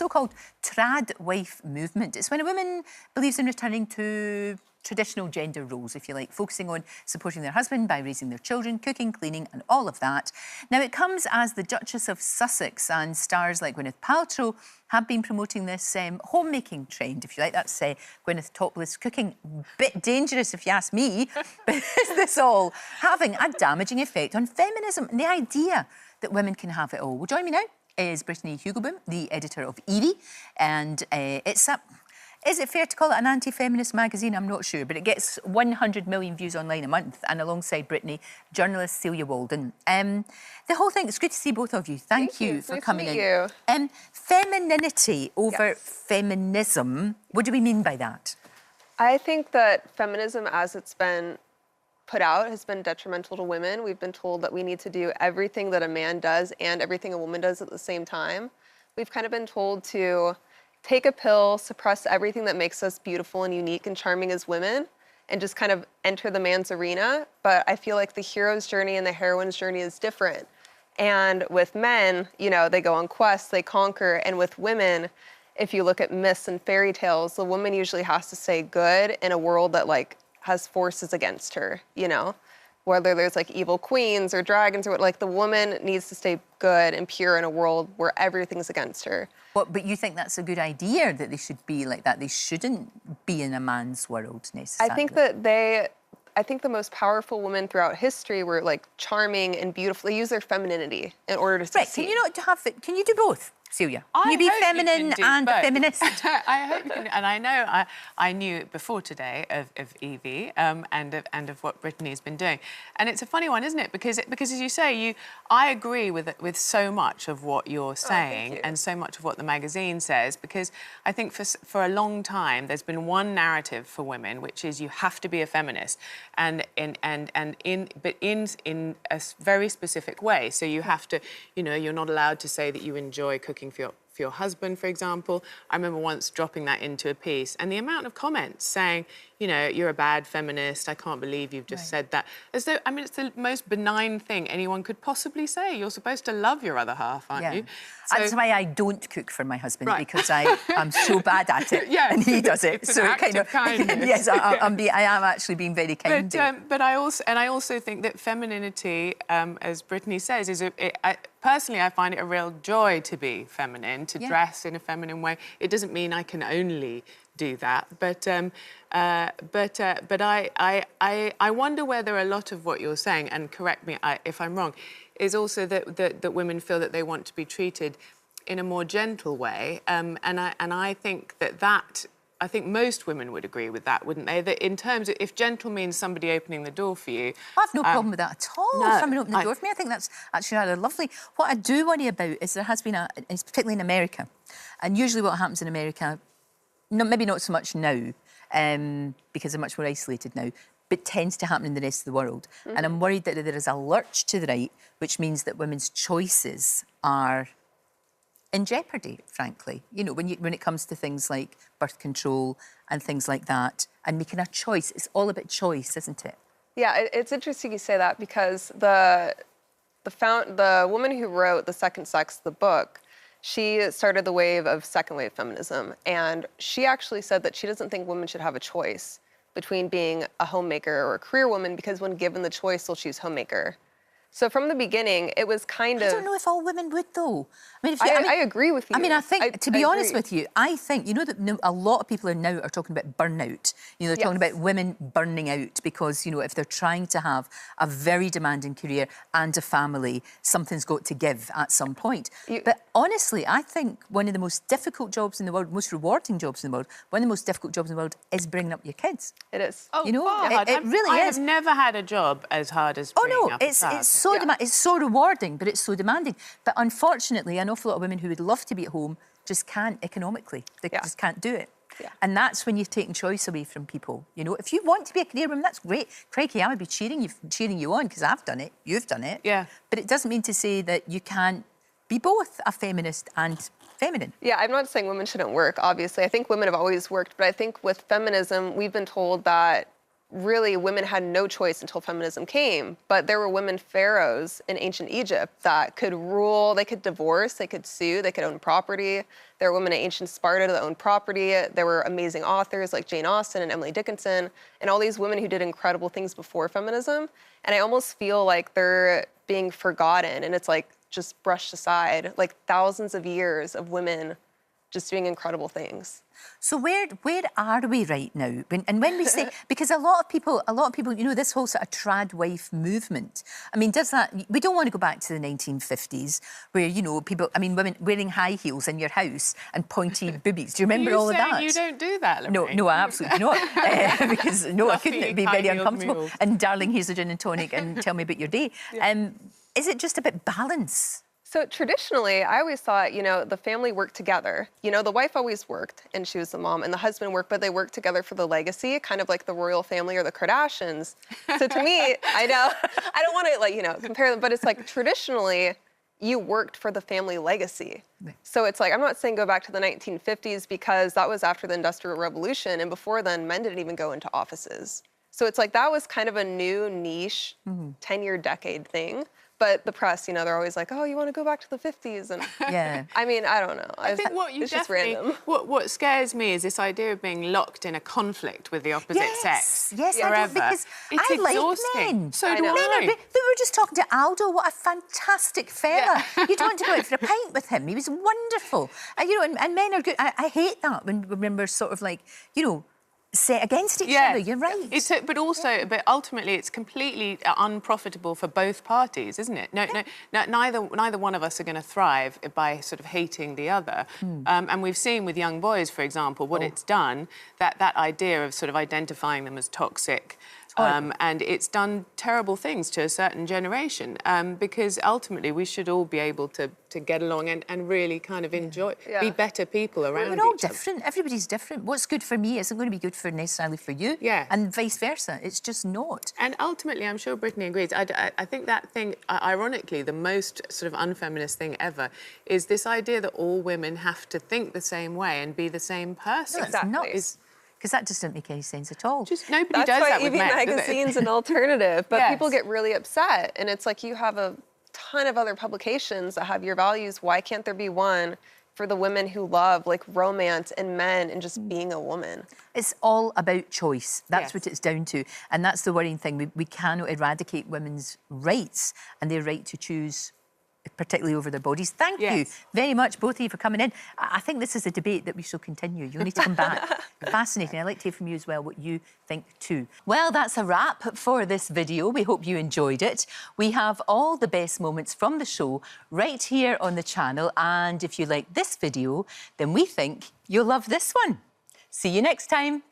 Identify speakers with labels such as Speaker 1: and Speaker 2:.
Speaker 1: so-called tradwife movement. It's when a woman believes in returning to traditional gender roles, if you like, focusing on supporting their husband by raising their children, cooking, cleaning and all of that. Now, it comes as the Duchess of Sussex and stars like Gwyneth Paltrow have been promoting this homemaking trend, if you like. That's Gwyneth topless cooking. Bit dangerous, if you ask me. But is this all having a damaging effect on feminism and the idea that women can have it all? Well, join me now is Brittany Hugoboom, the editor of Evie, and it's a... Is it fair to call it an anti-feminist magazine? I'm not sure, but it gets 100 million views online a month, and alongside Brittany, journalist Celia Walden. The whole thing, it's good to see both of you. Thank you for coming in. Femininity over feminism, what do we mean by that?
Speaker 2: I think that feminism, as it's been put out, has been detrimental to women. We've been told that we need to do everything that a man does and everything a woman does at the same time. We've kind of been told to take a pill, suppress everything that makes us beautiful and unique and charming as women, and just kind of enter the man's arena. But I feel like the hero's journey and the heroine's journey is different. And with men, you know, they go on quests, they conquer. And with women, if you look at myths and fairy tales, the woman usually has to stay good in a world that, like, has forces against her, you know? Whether there's, like, evil queens or dragons or what, like, the woman needs to stay good and pure in a world where everything's against her.
Speaker 1: But you think that's a good idea, that they should be like that? They shouldn't be in a man's world, necessarily?
Speaker 2: I think the most powerful women throughout history were, like, charming and beautiful. They use their femininity in order to succeed.
Speaker 1: Right, can you not have it? Can you do both, Celia? Can you be feminine and a feminist?
Speaker 3: I hope you can. And I know I knew before today of Evie and of what Brittany's been doing. And it's a funny one, isn't it? Because as you say, I agree with so much of what you're saying and so much of what the magazine says, because I think for a long time there's been one narrative for women, which is you have to be a feminist, but in a very specific way. So you have to, you know, you're not allowed to say that you enjoy cooking for your husband, for example. I remember once dropping that into a piece, and the amount of comments saying, you know, you're a bad feminist, I can't believe you've just said that. As though, I mean, it's the most benign thing anyone could possibly say. You're supposed to love your other half, aren't you? So,
Speaker 1: that's why I don't cook for my husband, because I'm so bad at it, and he does it.
Speaker 3: It's so an act of kindness.
Speaker 1: Yes, I am actually being very kind.
Speaker 3: But I also think that femininity, as Brittany says, personally, I find it a real joy to be feminine, to dress in a feminine way. It doesn't mean I can only do that, but I wonder whether a lot of what you're saying, and correct me if I'm wrong, is also that women feel that they want to be treated in a more gentle way, and I think I think most women would agree with that, wouldn't they? That in terms of, if gentle means somebody opening the door for you...
Speaker 1: I have no problem with that at all.
Speaker 3: No,
Speaker 1: if someone opened the door for me, I think that's actually rather lovely. What I do worry about is there has been particularly in America, and usually what happens in America, maybe not so much now, because they're much more isolated now, but tends to happen in the rest of the world. And I'm worried that there is a lurch to the right, which means that women's choices are in jeopardy, frankly. You know, when it comes to things like birth control and things like that, and making a choice, it's all about choice, isn't it?
Speaker 2: Yeah, it's interesting you say that, because the woman who wrote The Second Sex, the book, she started the wave of second wave feminism, and she actually said that she doesn't think women should have a choice between being a homemaker or a career woman, because when given the choice, they'll choose homemaker. So from the beginning, it was kind of...
Speaker 1: I don't know if all women would, though. I mean,
Speaker 2: I agree with you.
Speaker 1: I mean, I think, to be honest with you, I think, you know, that a lot of people are talking about burnout. You know, they're talking about women burning out because, you know, if they're trying to have a very demanding career and a family, something's got to give at some point. But honestly, I think one of the most difficult jobs in the world, most rewarding jobs in the world, one of the most difficult jobs in the world is bringing up your kids.
Speaker 2: It is.
Speaker 3: Oh,
Speaker 1: you know, it really is.
Speaker 3: I have never had a job as hard as bringing up a child.
Speaker 1: It's so rewarding, but it's so demanding. But unfortunately, an awful lot of women who would love to be at home just can't economically. They just can't do it. Yeah. And that's when you've taken choice away from people. You know, if you want to be a career woman, that's great. Crikey, I would be cheering you on, because I've done it. You've done it.
Speaker 3: Yeah.
Speaker 1: But it doesn't mean to say that you can't be both a feminist and feminine.
Speaker 2: Yeah, I'm not saying women shouldn't work, obviously. I think women have always worked, but I think with feminism, we've been told that really women had no choice until feminism came. But there were women pharaohs in ancient Egypt that could rule, they could divorce, they could sue, they could own property. There were women in ancient Sparta that owned property. There were amazing authors like Jane Austen and Emily Dickinson, and all these women who did incredible things before feminism. And I almost feel like they're being forgotten, and it's like just brushed aside, like thousands of years of women just doing incredible things.
Speaker 1: So where are we right now? And when we say, because a lot of people, you know, this whole sort of tradwife movement, I mean, does that, we don't want to go back to the 1950s where, you know, people, I mean, women wearing high heels in your house and pointy boobies. Do you remember all of that?
Speaker 3: You don't do that, Lorraine.
Speaker 1: No, absolutely not. Because, no, I couldn't. It'd be very uncomfortable.
Speaker 3: Mules.
Speaker 1: And darling, here's a gin and tonic and tell me about your day.
Speaker 2: Yeah.
Speaker 1: Is it just about balance?
Speaker 2: So traditionally, I always thought, you know, the family worked together. You know, the wife always worked, and she was the mom, and the husband worked, but they worked together for the legacy, kind of like the royal family or the Kardashians. So to me, I know, I don't want to, like, you know, compare them, but it's like traditionally, you worked for the family legacy. So it's like, I'm not saying go back to the 1950s because that was after the Industrial Revolution, and before then, men didn't even go into offices. So it's like that was kind of a new niche, 10-year decade thing. But the press, you know, they're always like, oh, you want to go back to the 50s? And
Speaker 1: yeah.
Speaker 2: I mean, I don't know.
Speaker 3: I think what you
Speaker 2: it's just random.
Speaker 3: What scares me is this idea of being locked in a conflict with the opposite sex.
Speaker 1: Yes,
Speaker 3: forever.
Speaker 1: I do, because
Speaker 3: it's
Speaker 1: I
Speaker 3: exhausting.
Speaker 1: like men.
Speaker 3: So do I.
Speaker 1: We were just talking to Aldo. What a fantastic fella.
Speaker 2: Yeah.
Speaker 1: You'd want to go out for a pint with him. He was wonderful. You know, and men are good. I hate that when we're sort of like, you know, set against each other. You're right.
Speaker 3: But ultimately, it's completely unprofitable for both parties, isn't it? No, neither one of us are going to thrive by sort of hating the other. And we've seen with young boys, for example, what it's done. That idea of sort of identifying them as toxic. And it's done terrible things to a certain generation because ultimately we should all be able to get along and really kind of enjoy, be better people around
Speaker 1: We're all
Speaker 3: each other.
Speaker 1: different. Everybody's different. What's good for me isn't going to be good for necessarily for you.
Speaker 3: Yeah.
Speaker 1: And vice versa. It's just not.
Speaker 3: And ultimately, I'm sure Brittany agrees. I think that thing, ironically, the most sort of unfeminist thing ever is this idea that all women have to think the same way and be the same person.
Speaker 1: No, it's not. Because that just doesn't make any sense at all.
Speaker 3: Just nobody
Speaker 2: That's
Speaker 3: does
Speaker 2: why
Speaker 3: that with
Speaker 2: Evie
Speaker 3: men,
Speaker 2: magazine's an alternative, but
Speaker 3: Yes.
Speaker 2: people get really upset. And it's like you have a ton of other publications that have your values. Why can't there be one for the women who love like romance and men and just being a woman?
Speaker 1: It's all about choice. That's
Speaker 3: Yes.
Speaker 1: what it's down to. And that's the worrying thing. We cannot eradicate women's rights and their right to choose, particularly over their bodies. Thank you very much, both of you, for coming in. I think this is a debate that we shall continue. You'll need to come back. Fascinating. I'd like to hear from you as well what you think too. Well, that's a wrap for this video. We hope you enjoyed it. We have all the best moments from the show right here on the channel. And if you like this video, then we think you'll love this one. See you next time.